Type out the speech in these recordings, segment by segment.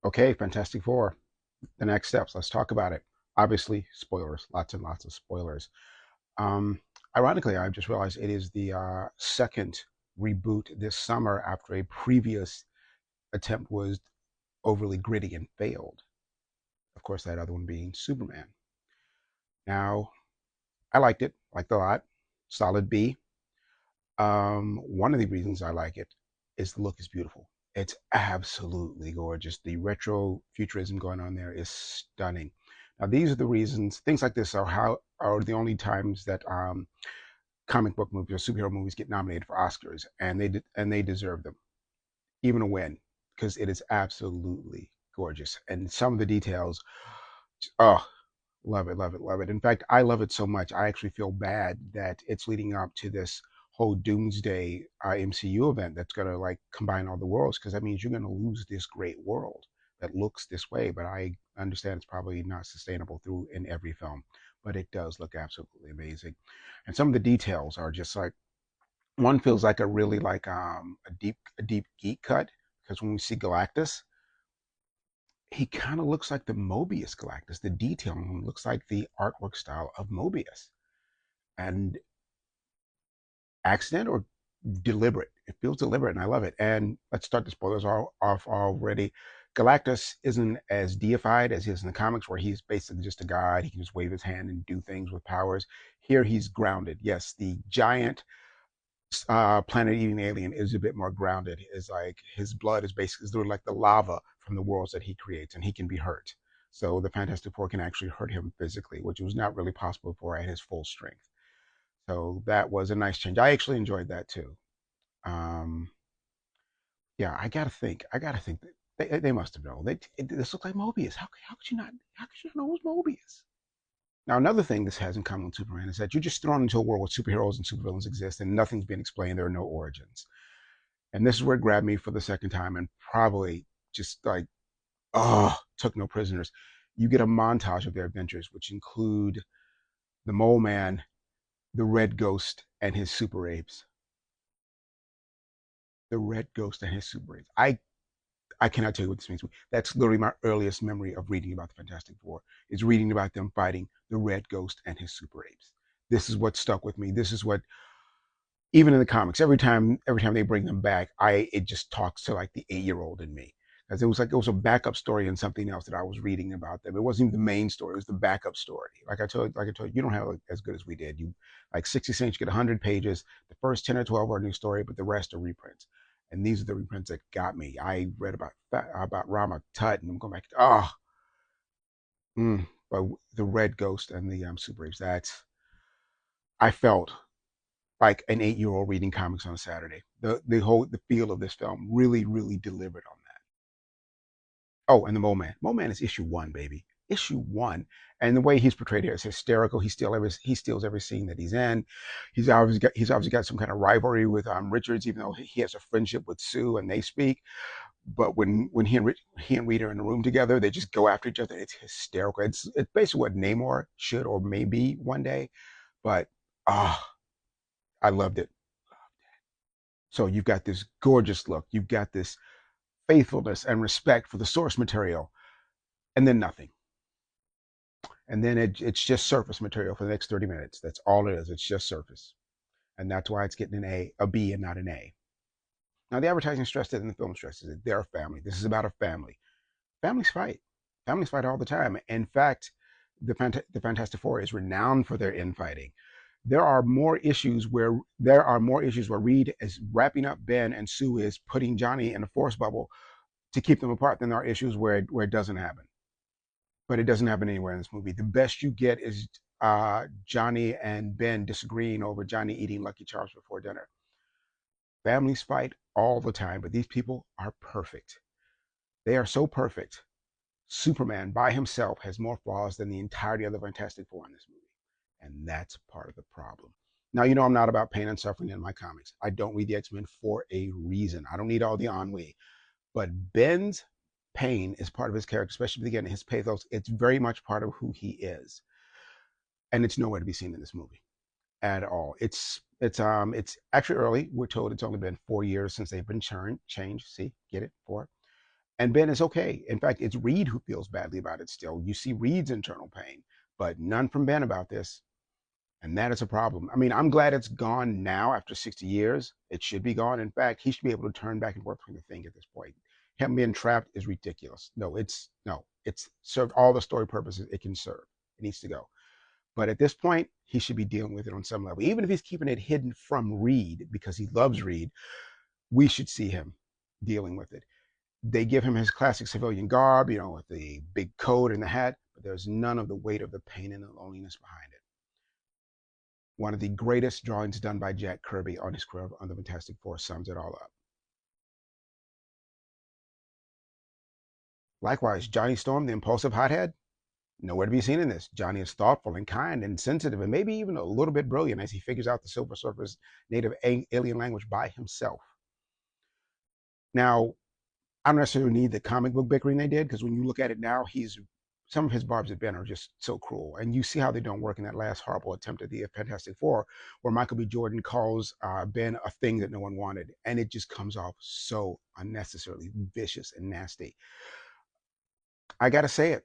Okay, Fantastic Four. The next steps. Let's talk about it. Obviously, spoilers. Lots and lots of spoilers. Um, Ironically, I've just realized it is the second reboot this summer after a previous attempt was overly gritty and failed. Of course, that other one being Superman. Now, I liked it, liked it a lot. Solid B. One of the reasons I like it is the look is beautiful. It's absolutely gorgeous. The retro futurism going on there is stunning. Now, these are the reasons. Things like this are the only times that comic book movies or superhero movies get nominated for Oscars, and they deserve them, even a win, because it is absolutely gorgeous. And some of the details, oh, love it, love it, love it. In fact, I love it so much. I actually feel bad that it's leading up to this whole Doomsday MCU event that's going to like combine all the worlds, because that means you're going to lose this great world that looks this way. But I understand it's probably not sustainable through in every film, but it does look absolutely amazing. And some of the details are just like one feels like a really like a deep geek cut, because when we see Galactus, he kind of looks like the Mobius Galactus. The detailing looks like the artwork style of Mobius. And accident or deliberate. It feels deliberate, and I love it. And let's start the spoilers off already. Galactus isn't as deified as he is in the comics, where he's basically just a god. He can just wave his hand and do things with powers. Here, he's grounded. Yes, the giant planet-eating alien is a bit more grounded. Is like his blood is basically is like the lava from the worlds that he creates, and he can be hurt. So the Fantastic Four can actually hurt him physically, which was not really possible before at his full strength. So that was a nice change. I actually enjoyed that too. Um, yeah, I gotta think. I gotta think that they must have known. This looks like Mobius. How could you not? How could you not know it was Mobius? Now, another thing this has in common with Superman is that you're just thrown into a world where superheroes and supervillains exist, and nothing's been explained. There are no origins. And this is where it grabbed me for the second time, and probably just like, oh, took no prisoners. You get a montage of their adventures, which include the Mole Man, the Red Ghost, and his super apes. The Red Ghost and his super apes. I cannot tell you what this means. That's literally my earliest memory of reading about the Fantastic Four, is reading about them fighting the Red Ghost and his super apes. This is what stuck with me. This is what, even in the comics, every time they bring them back, it just talks to like the 8-year-old in me, because it was a backup story and something else that I was reading about them. It wasn't even the main story; it was the backup story. Like I told you, you don't have as good as we did. You like 60 cents, you get 100 pages. The first 10 or 12 are a new story, but the rest are reprints. And these are the reprints that got me. I read about Rama Tut, and I'm going back. Oh, but the Red Ghost and the Super Apes. That's I felt like an 8-year-old reading comics on a Saturday. The feel of this film really delivered on that. Oh, and the Mole Man. Mole Man is issue one, baby. Issue one. And the way he's portrayed here is hysterical. He steals every scene that he's in. He's obviously got some kind of rivalry with Richards, even though he has a friendship with Sue and they speak. But when he and Rita are in the room together, they just go after each other. It's hysterical. It's basically what Namor should or may be one day. But ah, I loved it. So you've got this gorgeous look. You've got this faithfulness and respect for the source material, and then nothing. And then it's just surface material for the next 30 minutes. That's all it is. It's just surface. And that's why it's getting a B, and not an A. Now, the advertising stressed it and the film stresses it. They're a family. This is about a family. Families fight. Families fight all the time. In fact, the Fantastic Four is renowned for their infighting. There are more issues where Reed is wrapping up Ben and Sue is putting Johnny in a force bubble to keep them apart than there are issues where it doesn't happen. But it doesn't happen anywhere in this movie. The best you get is Johnny and Ben disagreeing over Johnny eating Lucky Charms before dinner. Families fight all the time, but these people are perfect. They are so perfect. Superman by himself has more flaws than the entirety of the Fantastic Four in this movie. And that's part of the problem. Now, you know, I'm not about pain and suffering in my comics. I don't read the X-Men for a reason. I don't need all the ennui. But Ben's pain is part of his character, especially at the beginning, his pathos. It's very much part of who he is. And it's nowhere to be seen in this movie at all. It's actually early. We're told it's only been 4 years since they've been changed. See, get it? 4. And Ben is okay. In fact, it's Reed who feels badly about it still. You see Reed's internal pain, but none from Ben about this. And that is a problem. I mean, I'm glad it's gone now after 60 years. It should be gone. In fact, he should be able to turn back and work for the thing at this point. Him being trapped is ridiculous. It's served all the story purposes it can serve. It needs to go. But at this point, he should be dealing with it on some level. Even if he's keeping it hidden from Reed because he loves Reed, we should see him dealing with it. They give him his classic civilian garb, with the big coat and the hat, but there's none of the weight of the pain and the loneliness behind it. One of the greatest drawings done by Jack Kirby on his career on the Fantastic Four sums it all up. Likewise, Johnny Storm, the impulsive hothead, nowhere to be seen in this. Johnny is thoughtful and kind and sensitive and maybe even a little bit brilliant as he figures out the Silver Surfer's native alien language by himself. Now, I don't necessarily need the comic book bickering they did, because when you look at it now, some of his barbs at Ben are just so cruel, and you see how they don't work in that last horrible attempt at the Fantastic Four, where Michael B. Jordan calls Ben a thing that no one wanted, and it just comes off so unnecessarily vicious and nasty. I gotta say it.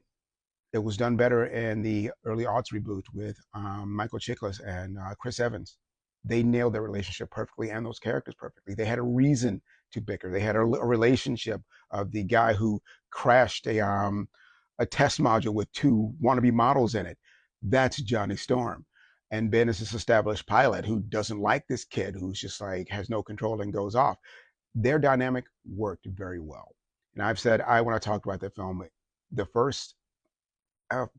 It was done better in the early aughts reboot with Michael Chiklis and Chris Evans. They nailed their relationship perfectly and those characters perfectly. They had a reason to bicker. They had a relationship of the guy who crashed a test module with two wannabe models in it. That's Johnny Storm. And Ben is this established pilot who doesn't like this kid who's just like has no control and goes off. Their dynamic worked very well. And I've said when I talked about the film, the first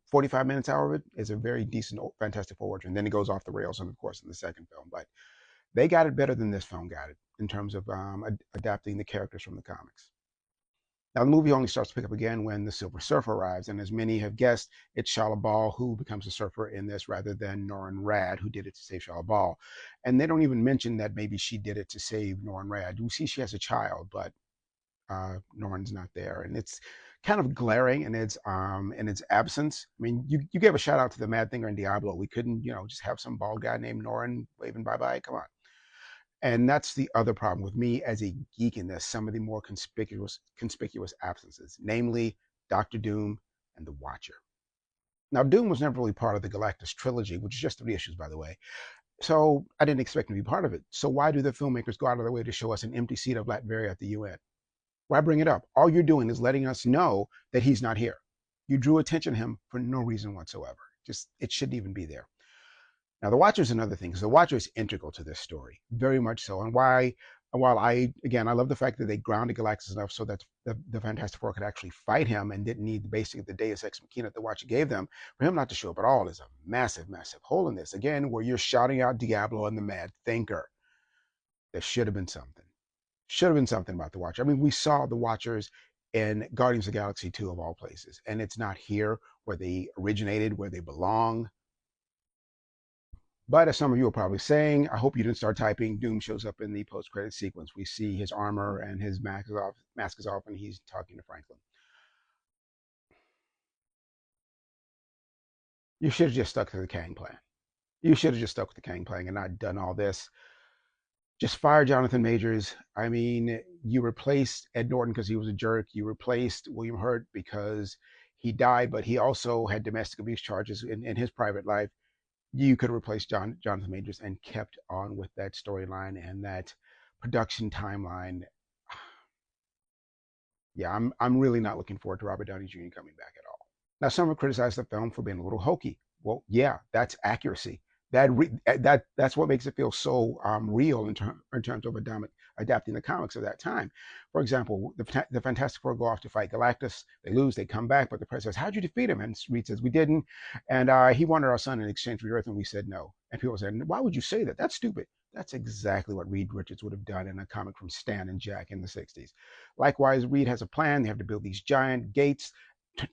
45 minutes, hour of it is a very decent Fantastic Four origin. Then it goes off the rails, and of course, in the second film. But they got it better than this film got it in terms of adapting the characters from the comics. Now, the movie only starts to pick up again when the Silver Surfer arrives, and as many have guessed, it's Shalla-Bal who becomes the Surfer in this rather than Norrin Radd, who did it to save Shalla-Bal. And they don't even mention that maybe she did it to save Norrin Radd. We see she has a child, but Norrin's not there, and it's kind of glaring in its absence. I mean, you gave a shout out to the Mad Thinger and Diablo. We couldn't, just have some bald guy named Norrin waving bye bye. Come on. And that's the other problem with me as a geek in this. Some of the more conspicuous absences, namely Doctor Doom and the Watcher. Now, Doom was never really part of the Galactus trilogy, which is just 3 issues, by the way. So I didn't expect him to be part of it. So why do the filmmakers go out of their way to show us an empty seat of Latveria at the UN? Why bring it up? All you're doing is letting us know that he's not here. You drew attention to him for no reason whatsoever. Just, it shouldn't even be there. Now, the Watcher is another thing, because the Watcher is integral to this story, very much so. And while I love the fact that they grounded Galactus enough so that the Fantastic Four could actually fight him and didn't need basically the Deus Ex Machina that the Watcher gave them, for him not to show up at all is a massive, massive hole in this. Again, where you're shouting out Diablo and the Mad Thinker. There should have been something. Should have been something about the Watcher. I mean, we saw the Watchers in Guardians of the Galaxy 2 of all places, and it's not here where they originated, where they belong. But as some of you are probably saying, I hope you didn't start typing. Doom shows up in the post-credit sequence. We see his armor and his mask is off, and he's talking to Franklin. You should have just stuck to the Kang plan. You should have just stuck with the Kang plan and not done all this. Just fire Jonathan Majors. I mean, you replaced Ed Norton because he was a jerk. You replaced William Hurt because he died, but he also had domestic abuse charges in his private life. You could have replaced Jonathan Majors and kept on with that storyline and that production timeline. Yeah, I'm really not looking forward to Robert Downey Jr. coming back at all. Now, some have criticized the film for being a little hokey. Well, yeah, that's accuracy. That's what makes it feel so real in terms of adapting the comics of that time. For example, the Fantastic Four go off to fight Galactus. They lose. They come back, but the president says, "How'd you defeat him?" And Reed says, "We didn't, and he wanted our son in exchange for the Earth, and we said no." And people said, "Why would you say that? That's stupid." That's exactly what Reed Richards would have done in a comic from Stan and Jack in the 60s. Likewise, Reed has a plan. They have to build these giant gates,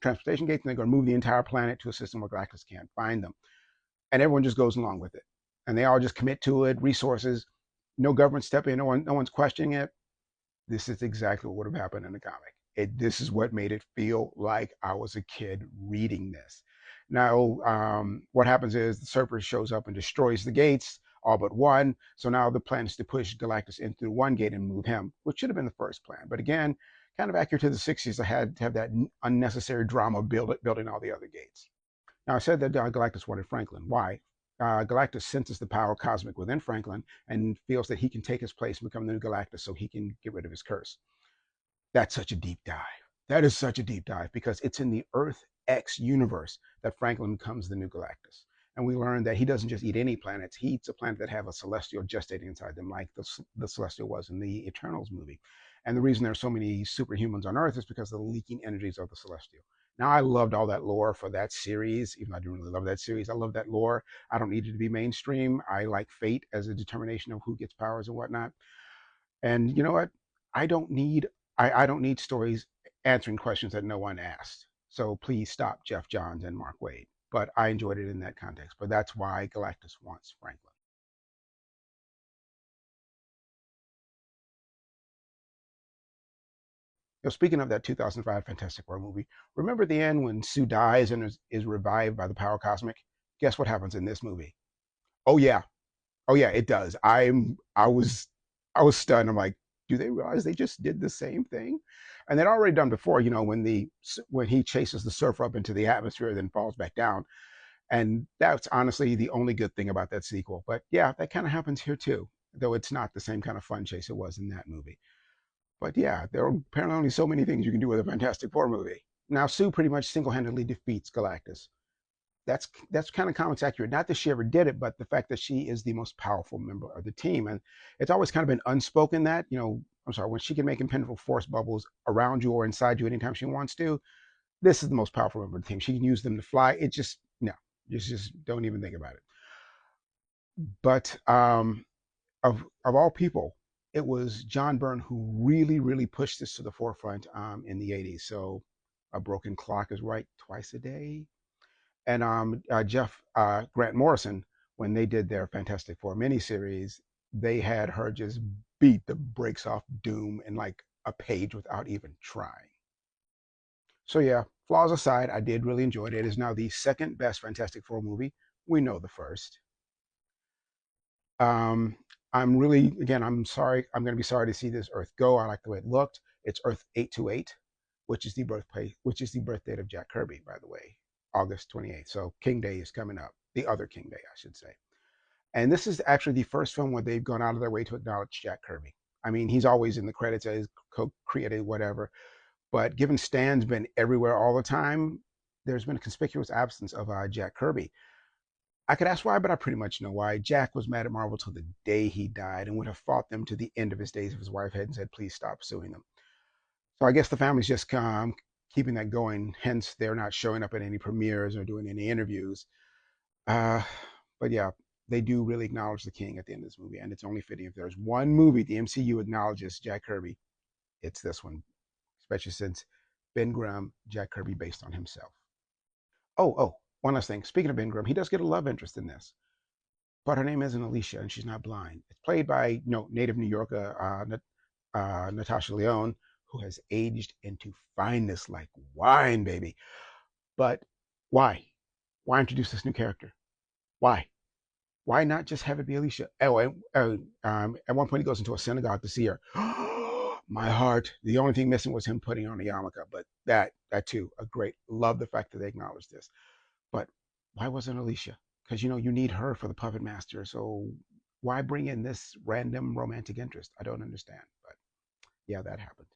transportation gates, and they're going to move the entire planet to a system where Galactus can't find them. And everyone just goes along with it. And they all just commit to it, resources, no government step in, no one's questioning it. This is exactly what would have happened in the comic. This is what made it feel like I was a kid reading this. Now, what happens is the Surfer shows up and destroys the gates, all but one. So now the plan is to push Galactus in through one gate and move him, which should have been the first plan. But again, kind of accurate to the 60s. I had to have that unnecessary drama building all the other gates. Now, I said that Galactus wanted Franklin. Why? Galactus senses the power cosmic within Franklin and feels that he can take his place and become the new Galactus so he can get rid of his curse. That's such a deep dive. That is such a deep dive because it's in the Earth X universe that Franklin becomes the new Galactus. And we learn that he doesn't just eat any planets, he eats a planet that have a celestial gestating inside them, like the celestial was in the Eternals movie. And the reason there are so many superhumans on Earth is because of the leaking energies of the celestial. Now, I loved all that lore for that series, even though I didn't really love that series. I love that lore. I don't need it to be mainstream. I like fate as a determination of who gets powers and whatnot. And you know what? I don't need I don't need stories answering questions that no one asked. So please stop Jeff Johns and Mark Waid. But I enjoyed it in that context. But that's why Galactus wants Franklin. You know, speaking of that 2005 Fantastic Four movie, remember the end when Sue dies and is revived by the power cosmic? Guess what happens in this movie? Oh yeah, oh yeah, it does. I was stunned. I'm like, do they realize they just did the same thing? And they'd already done before, you know, when he chases the surfer up into the atmosphere, then falls back down. And that's honestly the only good thing about that sequel. But yeah, that kind of happens here too, though it's not the same kind of fun chase it was in that movie. But yeah, there are apparently only so many things you can do with a Fantastic Four movie. Now, Sue pretty much single-handedly defeats Galactus. That's kind of comics accurate. Not that she ever did it, but the fact that she is the most powerful member of the team, and it's always kind of been unspoken that I'm sorry, when she can make impenetrable force bubbles around you or inside you anytime she wants to. This is the most powerful member of the team. She can use them to fly. It just no, just don't even think about it. But of all people, it was John Byrne who really pushed this to the forefront in the '80s. So a broken clock is right twice a day, and Jeff Grant Morrison, when they did their Fantastic Four miniseries, they had her just beat the brakes off Doom in like a page without even trying. So yeah, flaws aside, I did really enjoy it. It is now the second best Fantastic Four movie. We know the first. Um, I'm really, again, I'm sorry. I'm going to be sorry to see this Earth go. I like the way it looked. It's Earth 828, which is the birth date of Jack Kirby, by the way, August 28th. So King Day is coming up. The other King Day, I should say. And this is actually the first film where they've gone out of their way to acknowledge Jack Kirby. I mean, he's always in the credits as co-created, whatever. But given Stan's been everywhere all the time, there's been a conspicuous absence of Jack Kirby. I could ask why, but I pretty much know why. Jack was mad at Marvel till the day he died and would have fought them to the end of his days if his wife hadn't said, please stop suing them. So I guess the family's just keeping that going. Hence, they're not showing up at any premieres or doing any interviews. Uh, but yeah, they do really acknowledge the king at the end of this movie. And it's only fitting if there's one movie the MCU acknowledges Jack Kirby, it's this one, especially since Ben Grimm, Jack Kirby based on himself. One last thing. Speaking of Ben Grimm, he does get a love interest in this, but her name isn't Alicia, and she's not blind. It's played by native New Yorker Natasha Lyonne, who has aged into fineness like wine, baby. But why? Why introduce this new character? Why? Why not just have it be Alicia? Oh, at one point he goes into a synagogue to see her. My heart. The only thing missing was him putting on a yarmulke, but that too, a great. Love the fact that they acknowledge this. But why wasn't Alicia? Because you need her for the puppet master. So why bring in this random romantic interest? I don't understand. But yeah, that happened.